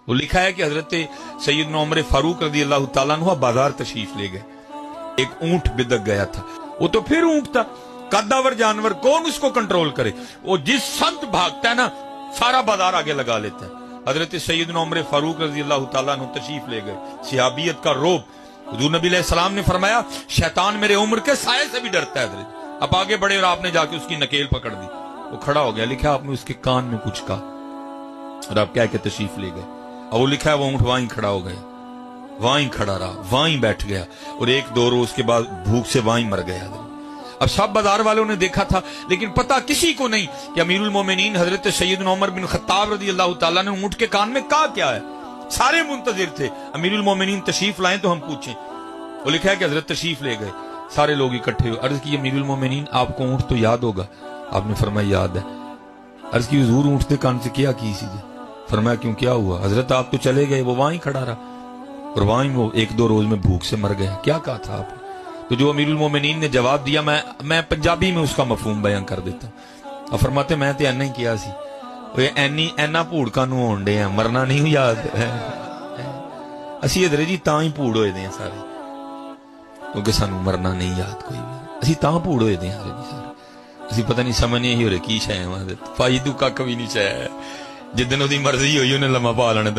وہ لکھا ہے کہ حضرت سیدنا عمر فاروق رضی اللہ تعالیٰ عنہ بازار تشریف لے گئے، ایک اونٹ بدک گیا تھا، وہ تو پھر اونٹ تھا، قداور جانور، کون اس کو کنٹرول کرے، وہ جس سمت بھاگتا ہے نا سارا بازار آگے لگا لیتا ہے۔ حضرت سیدنا عمر فاروق رضی اللہ تعالیٰ عنہ تشریف لے گئے، صحابیت کا روب، حضور نبی علیہ السلام نے فرمایا شیطان میرے عمر کے سائے سے بھی ڈرتا ہے حضرت۔ اب آگے بڑھے اور آپ نے جا کے اس کی نکیل پکڑ دی، وہ کھڑا ہو گیا، لکھا آپ نے اس کے کان میں کچھ کہا اور آپ کہہ کے تشریف لے گئے، اور وہ لکھا ہے وہ اونٹ وہیں کھڑا ہو گیا، وہیں کھڑا رہا، وہیں بیٹھ گیا، اور ایک دو روز کے بعد بھوک سے وہیں مر گیا حضرت۔ اب سب بازار والوں نے دیکھا تھا، لیکن پتہ کسی کو نہیں کہ امیر المومنین حضرت سیدنا عمر بن خطاب رضی اللہ تعالیٰ نے اونٹ کے کان میں کہا کیا ہے۔ سارے منتظر تھے امیر المومنین تشریف لائیں تو ہم پوچھیں۔ وہ لکھا ہے کہ حضرت تشریف لے گئے، سارے لوگ اکٹھے ہوئے، عرض کی امیر المومنین آپ کو اونٹ تو یاد ہوگا؟ آپ نے فرمایا یاد ہے۔ عرض کی حضور اونٹ کے کان سے کیا کسی نے؟ فرمایا کیوں کیا ہوا؟ حضرت آپ تو چلے گئے، وہ وہیں کھڑا رہا اور وہیں وہ ایک دو روز میں بھوک سے مر گیا، کیا کہا تھا آپ نے؟ تو جو امیر المومنین نے جواب دیا میں پنجابی میں اس کا مفہوم بیان کر دیتا ہوں، اور فرماتے میں تے اینا ہی کیا سی، اینا بھوڑکا نو ہون ڈے ہیں، مرنا نہیں یاد ہے، اسی ادھر جی تاں ہی بھوڑ ہوئے دے ہیں سارے، کیونکہ سانو مرنا نہیں یاد کوئی بھی، اسی تاں بھوڑ ہوئے دے ہیں سارے، اسی پتہ نہیں سمجھنے ہی ہو رہے کی شے ہے، فائدو کک بھی نہیں شے، جدن وہ مرضی ہوئی انہیں لمحہ پا لینے